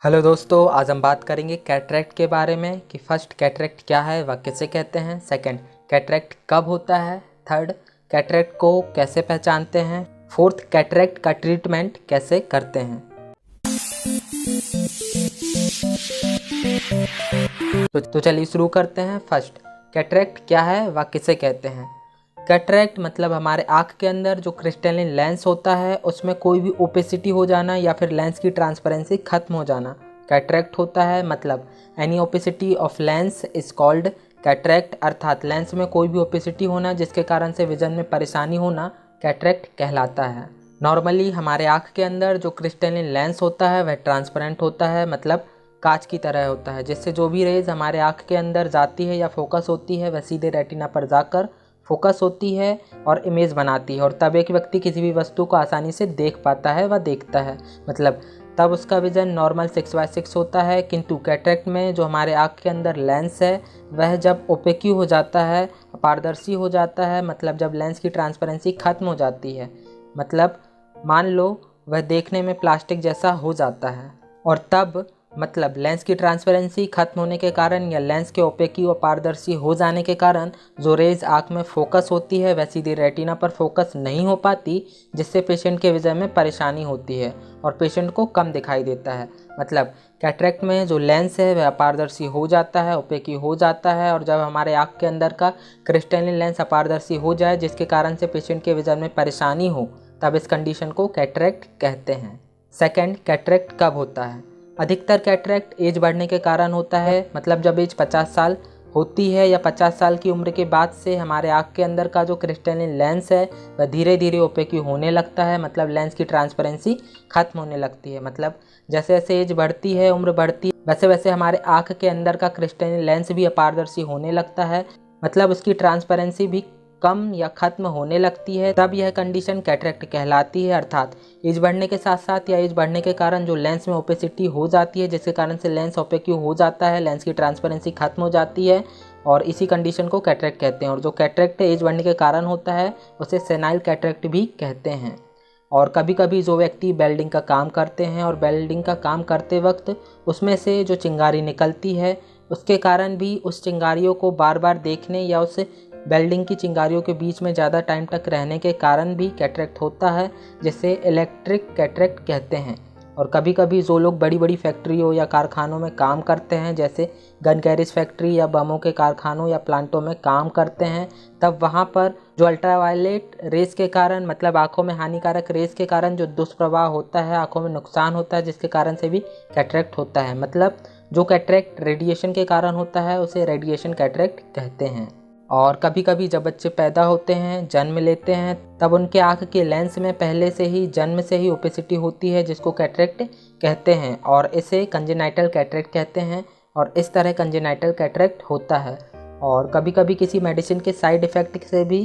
Hello दोस्तों, आज हम बात करेंगे कैटरेक्ट के बारे में कि फर्स्ट कैटरेक्ट क्या है, वह किसे कहते हैं। सेकंड, कैटरेक्ट कब होता है। थर्ड, कैटरेक्ट को कैसे पहचानते हैं। फोर्थ, कैटरेक्ट का ट्रीटमेंट कैसे करते हैं। तो चलिए शुरू करते हैं। फर्स्ट, कैटरेक्ट क्या है, वह किसे कहते हैं। कैटरेक्ट मतलब हमारे आँख के अंदर जो क्रिस्टलिन लेंस होता है उसमें कोई भी ओपेसिटी हो जाना या फिर लेंस की ट्रांसपेरेंसी खत्म हो जाना कैटरेक्ट होता है। मतलब any opacity of lens is called cataract, अर्थात लेंस में कोई भी ओपेसिटी होना जिसके कारण से विजन में परेशानी होना कैटरेक्ट कहलाता है। नॉर्मली हमारे आँख के अंदर जो क्रिस्टलिन लेंस होता है वह ट्रांसपेरेंट होता है, मतलब कांच की तरह होता है, जिससे जो भी रेज हमारे आँख के अंदर जाती है या फोकस होती है वह सीधे रेटिना पर जाकर फोकस होती है और इमेज बनाती है, और तब एक व्यक्ति किसी भी वस्तु को आसानी से देख पाता है व देखता है। मतलब तब उसका विजन नॉर्मल 6/6 होता है। किंतु कैटरेक्ट में जो हमारे आँख के अंदर लेंस है वह जब ओपेक्यू हो जाता है, अपारदर्शी हो जाता है, मतलब जब लेंस की ट्रांसपेरेंसी खत्म हो जाती है, मतलब मान लो वह देखने में प्लास्टिक जैसा हो जाता है, और तब मतलब लेंस की ट्रांसपेरेंसी खत्म होने के कारण या लेंस के ओपेक्यू अपारदर्शी हो जाने के कारण जो रेज आँख में फोकस होती है वह सीधी रेटिना पर फोकस नहीं हो पाती, जिससे पेशेंट के विजन में परेशानी होती है और पेशेंट को कम दिखाई देता है। मतलब कैटरेक्ट में जो लेंस है वह अपारदर्शी हो जाता है, ओपेक्यू हो जाता है, और जब हमारे आँख के अंदर का क्रिस्टलिन लेंस अपारदर्शी हो जाए जिसके कारण से पेशेंट के विजन में परेशानी हो, तब इस कंडीशन को कैटरेक्ट कहते हैं। सेकेंड, कैटरेक्ट कब होता है। अधिकतर कैटरेक्ट एज बढ़ने के कारण होता है, मतलब जब एज 50 साल होती है या 50 साल की उम्र के बाद से हमारे आँख के अंदर का जो क्रिस्टलिन लेंस है वह धीरे धीरे ओपेक्यू होने लगता है, मतलब लेंस की ट्रांसपेरेंसी खत्म होने लगती है। मतलब जैसे जैसे एज बढ़ती है, उम्र बढ़ती है, वैसे वैसे हमारे आँख के अंदर का क्रिस्टलिन लेंस भी अपारदर्शी होने लगता है, मतलब उसकी ट्रांसपेरेंसी भी कम या खत्म होने लगती है। तब यह कंडीशन कैटरेक्ट कहलाती है। अर्थात एज बढ़ने के साथ साथ या एज बढ़ने के कारण जो लेंस में ओपेसिटी हो जाती है जिसके कारण से लेंस ओपेक्यू हो जाता है, लेंस की ट्रांसपेरेंसी खत्म हो जाती है, और इसी कंडीशन को कैटरेक्ट कहते हैं। और जो कैटरेक्ट एज बढ़ने के कारण होता है उसे सेनाइल कैटरेक्ट भी कहते हैं। और कभी कभी जो व्यक्ति वेल्डिंग का काम करते हैं और वेल्डिंग का काम करते वक्त उसमें से जो चिंगारी निकलती है उसके कारण भी उस चिंगारियों को बार बार देखने या उस वेल्डिंग की चिंगारियों के बीच में ज़्यादा टाइम तक रहने के कारण भी कैटरेक्ट होता है, जिसे इलेक्ट्रिक कैटरेक्ट कहते हैं। और कभी कभी जो लोग बड़ी बड़ी फैक्ट्रियों या कारखानों में काम करते हैं, जैसे गन कैरेज फैक्ट्री या बमों के कारखानों या प्लांटों में काम करते हैं, तब वहाँ पर जो अल्ट्रावायलेट रेस के कारण, मतलब आँखों में हानिकारक रेस के कारण जो दुष्प्रभाव होता है, आँखों में नुकसान होता है, जिसके कारण से भी कैटरेक्ट होता है। मतलब जो कैटरेक्ट रेडिएशन के कारण होता है उसे रेडिएशन कैटरेक्ट कहते हैं। और कभी कभी जब बच्चे पैदा होते हैं, जन्म लेते हैं, तब उनके आँख के लेंस में पहले से ही जन्म से ही ओपेसिटी होती है जिसको कैटरेक्ट कहते हैं, और इसे कंजेनाइटल कैटरेक्ट कहते हैं। और इस तरह कंजेनाइटल कैटरेक्ट होता है। और कभी कभी किसी मेडिसिन के साइड इफ़ेक्ट से भी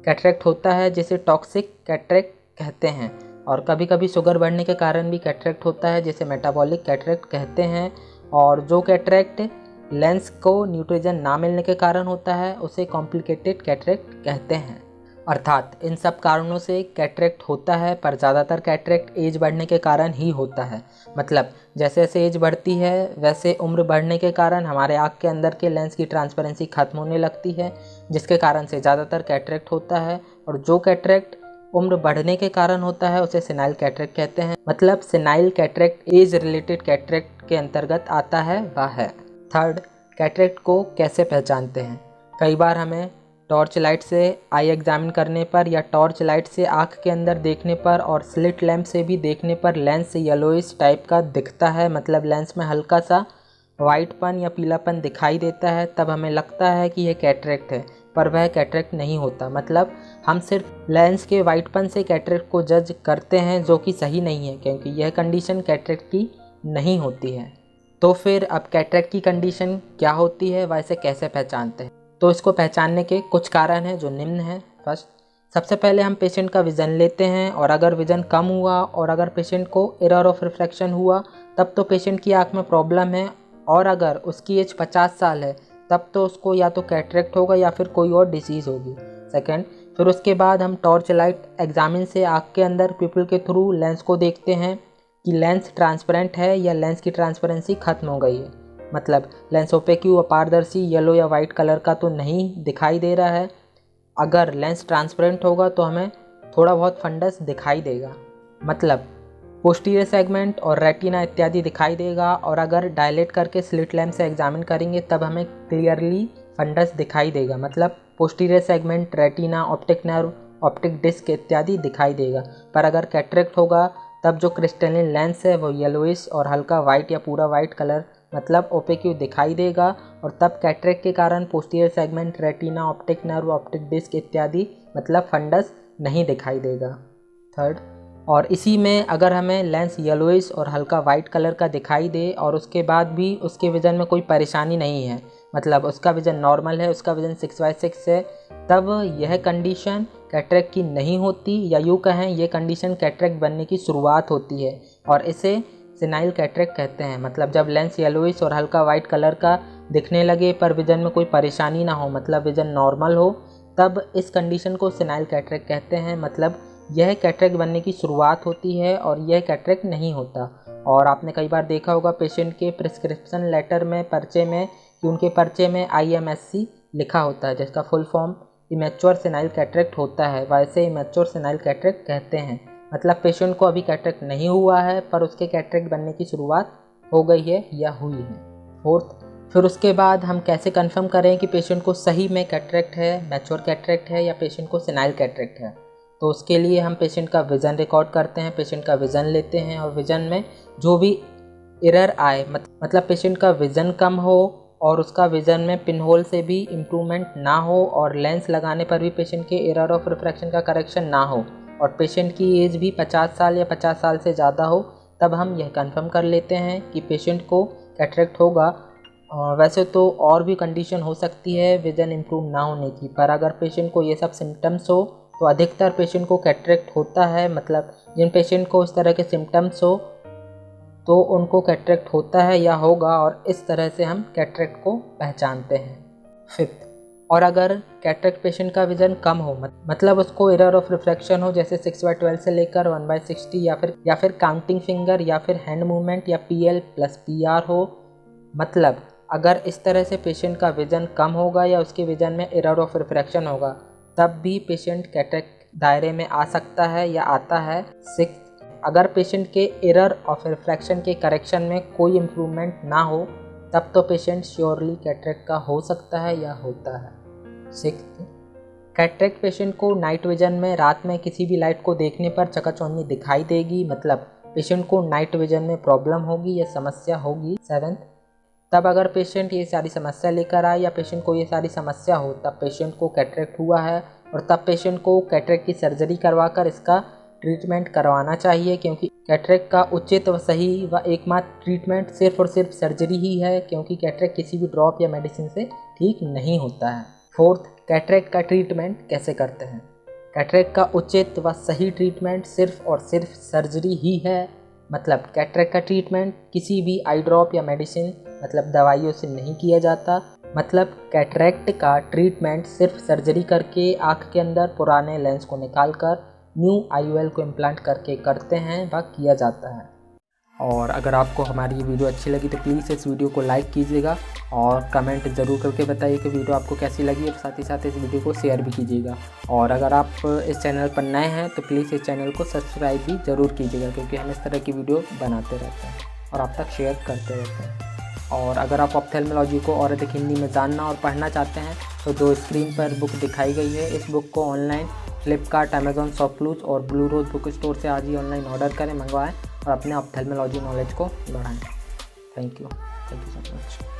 कैटरेक्ट होता है, जिसे टॉक्सिक कैटरेक्ट कहते हैं। और कभी कभी शुगर बढ़ने के कारण भी कैटरेक्ट होता है, जिसे मेटाबॉलिक कैटरेक्ट कहते हैं। और जो कैटरेक्ट लेंस को न्यूट्रिशन ना मिलने के कारण होता है उसे कॉम्प्लिकेटेड कैटरेक्ट कहते हैं। अर्थात इन सब कारणों से कैटरेक्ट होता है, पर ज़्यादातर कैटरेक्ट एज बढ़ने के कारण ही होता है। मतलब जैसे जैसे एज बढ़ती है वैसे उम्र बढ़ने के कारण हमारे आँख के अंदर के लेंस की ट्रांसपेरेंसी खत्म होने लगती है, जिसके कारण से ज़्यादातर कैटरेक्ट होता है। और जो कैटरेक्ट उम्र बढ़ने के कारण होता है उसे सेनाइल कैटरेक्ट कहते हैं। मतलब senile cataract age related cataract के अंतर्गत आता है वह है। थर्ड, कैटरेक्ट को कैसे पहचानते हैं। कई बार हमें टॉर्च लाइट से आई एग्जामिन करने पर या टॉर्च लाइट से आँख के अंदर देखने पर और स्लिट लैंप से भी देखने पर लेंस येलोइश टाइप का दिखता है, मतलब लेंस में हल्का सा वाइटपन या पीलापन दिखाई देता है, तब हमें लगता है कि यह कैटरेक्ट है, पर वह कैटरेक्ट नहीं होता। मतलब हम सिर्फ लेंस के वाइटपन से कैटरेक्ट को जज करते हैं, जो कि सही नहीं है, क्योंकि यह कंडीशन कैटरेक्ट की नहीं होती है। तो फिर अब कैटरेक्ट की कंडीशन क्या होती है, वह इसे कैसे पहचानते हैं। तो इसको पहचानने के कुछ कारण हैं जो निम्न हैं। फर्स्ट, सबसे पहले हम पेशेंट का विज़न लेते हैं, और अगर विज़न कम हुआ और अगर पेशेंट को एरर ऑफ रिफ्रैक्शन हुआ तब तो पेशेंट की आँख में प्रॉब्लम है, और अगर उसकी एज 50 साल है तब तो उसको या तो कैटरेक्ट होगा या फिर कोई और डिसीज़ होगी। सेकेंड, फिर उसके बाद हम टॉर्च लाइट एग्जामिन से आँख के अंदर पिपल के थ्रू लेंस को देखते हैं, कि लेंस ट्रांसपेरेंट है या लेंस की ट्रांसपेरेंसी ख़त्म हो गई है। मतलब लेंस ओपेक्यू अपारदर्शी येलो या वाइट कलर का तो नहीं दिखाई दे रहा है। अगर लेंस ट्रांसपेरेंट होगा तो हमें थोड़ा बहुत फंडस दिखाई देगा, मतलब पोस्टीरियर सेगमेंट और रेटिना इत्यादि दिखाई देगा। और अगर डायलेट करके स्लिट लैम्प से एग्जामिन करेंगे तब हमें क्लियरली फंडस दिखाई देगा, मतलब posterior segment, retina, optic nerve, optic disc इत्यादि दिखाई देगा। पर अगर कैटरेक्ट होगा तब जो क्रिस्टलिन लेंस है वो येलोइश और हल्का वाइट या पूरा वाइट कलर मतलब ओपेक्यू दिखाई देगा। और तब कैटरेक्ट के कारण posterior segment, retina, optic nerve, optic disc इत्यादि मतलब फंडस नहीं दिखाई देगा। थर्ड, और इसी में अगर हमें लेंस येलोइश और हल्का वाइट कलर का दिखाई दे और उसके बाद भी उसके विज़न में कोई परेशानी नहीं है, मतलब उसका विज़न नॉर्मल है, उसका विज़न 6/6 है, तब यह कंडीशन कैटरेक्ट की नहीं होती, या यूँ कहें ये कंडीशन कैटरेक्ट बनने की शुरुआत होती है और इसे सेनाइल कैटरेक्ट कहते हैं। मतलब जब लेंस येलोइश और हल्का वाइट कलर का दिखने लगे पर विज़न में कोई परेशानी ना हो, मतलब विज़न नॉर्मल हो, तब इस कंडीशन को सेनाइल कैटरेक्ट कहते हैं। मतलब यह कैटरेक्ट बनने की शुरुआत होती है और यह कैटरेक्ट नहीं होता। और आपने कई बार देखा होगा पेशेंट के प्रिस्क्रिप्शन लेटर में, पर्चे में, कि उनके पर्चे में IMSC लिखा होता है, जिसका full form immature senile cataract होता है। वैसे इमेच्योर सेनाइल कैटरेक्ट कहते हैं, मतलब पेशेंट को अभी कैटरेक्ट नहीं हुआ है पर उसके कैटरेक्ट बनने की शुरुआत हो गई है या हुई है। फोर्थ, फिर उसके बाद हम कैसे कंफर्म करें कि पेशेंट को सही में कैटरेक्ट है, मैच्योर कैटरेक्ट है या पेशेंट को सेनाइल कैटरेक्ट है। तो उसके लिए हम पेशेंट का विज़न रिकॉर्ड करते हैं, पेशेंट का विज़न लेते हैं और विज़न में जो भी एरर आए, मतलब पेशेंट का विज़न कम हो और उसका विज़न में पिन होल से भी इम्प्रूवमेंट ना हो और लेंस लगाने पर भी पेशेंट के एरर ऑफ रिफ्रैक्शन का करेक्शन ना हो और पेशेंट की एज भी 50 साल या 50 साल से ज़्यादा हो, तब हम यह कंफर्म कर लेते हैं कि पेशेंट को कैटरेक्ट होगा। वैसे तो और भी कंडीशन हो सकती है विज़न इम्प्रूव ना होने की, पर अगर पेशेंट को ये सब सिम्टम्स हो तो अधिकतर पेशेंट को कैटरेक्ट होता है। मतलब जिन पेशेंट को इस तरह के सिम्टम्स हो तो उनको कैटरेक्ट होता है या होगा, और इस तरह से हम कैटरेक्ट को पहचानते हैं। फिफ्थ, और अगर कैटरेक्ट पेशेंट का विज़न कम हो, मतलब उसको एरर ऑफ रिफ्रैक्शन हो, जैसे 6/12 से लेकर 1/60 या फिर काउंटिंग फिंगर या फिर हैंड मूवमेंट या PL + PR हो, मतलब अगर इस तरह से पेशेंट का विज़न कम होगा या उसके विज़न में एरर ऑफ रिफ्रैक्शन होगा, तब भी पेशेंट कैटरेक्ट दायरे में आ सकता है या आता है। सिक्स्थ, अगर पेशेंट के एरर ऑफ रिफ्रैक्शन के करेक्शन में कोई इम्प्रूवमेंट ना हो, तब तो पेशेंट श्योरली कैटरेक्ट का हो सकता है या होता है। सिक्स्थ, कैटरेक्ट पेशेंट को नाइट विजन में रात में किसी भी लाइट को देखने पर चकाचौंधी दिखाई देगी, मतलब पेशेंट को नाइट विजन में प्रॉब्लम होगी या समस्या होगी। सेवन्थ, तब अगर पेशेंट ये सारी समस्या लेकर आए या पेशेंट को ये सारी समस्या हो, तब पेशेंट को कैटरेक्ट हुआ है और तब पेशेंट को कैटरेक्ट की सर्जरी करवाकर इसका ट्रीटमेंट करवाना चाहिए, क्योंकि कैटरेक्ट का उचित व सही व एकमात्र ट्रीटमेंट सिर्फ और सिर्फ सर्जरी ही है, क्योंकि कैटरेक्ट किसी भी ड्रॉप या मेडिसिन से ठीक नहीं होता है। फोर्थ, कैटरेक्ट का ट्रीटमेंट कैसे करते हैं। कैटरेक्ट का उचित व सही ट्रीटमेंट सिर्फ और सिर्फ सर्जरी ही है। मतलब कैटरेक्ट का ट्रीटमेंट किसी भी आई ड्रॉप या मेडिसिन मतलब दवाइयों से नहीं किया जाता। मतलब कैटरेक्ट का ट्रीटमेंट सिर्फ सर्जरी करके आँख के अंदर पुराने लेंस को निकालकर न्यू IOL को इम्प्लांट करके करते हैं व किया जाता है। और अगर आपको हमारी ये वीडियो अच्छी लगी तो प्लीज़ इस वीडियो को लाइक कीजिएगा और कमेंट ज़रूर करके बताइए कि वीडियो आपको कैसी लगी, और साथ ही साथ इस वीडियो को शेयर भी कीजिएगा। और अगर आप इस चैनल पर नए हैं तो प्लीज़ इस चैनल को सब्सक्राइब भी ज़रूर कीजिएगा, क्योंकि हम इस तरह की वीडियो बनाते रहते हैं और आप तक शेयर करते रहते हैं। और अगर आप ऑप्थेल्मोलॉजी को और अधिक हिंदी में जानना और पढ़ना चाहते हैं तो जो स्क्रीन पर बुक दिखाई गई है, इस बुक को ऑनलाइन फ्लिपकार्ट, अमेज़ॉन, शॉपक्लूज और ब्लू रोज बुक स्टोर से आज ही ऑनलाइन ऑर्डर करें, मंगवाएं और अपने ऑप्थेल्मोलॉजी नॉलेज को बढ़ाएं। Thank you so much.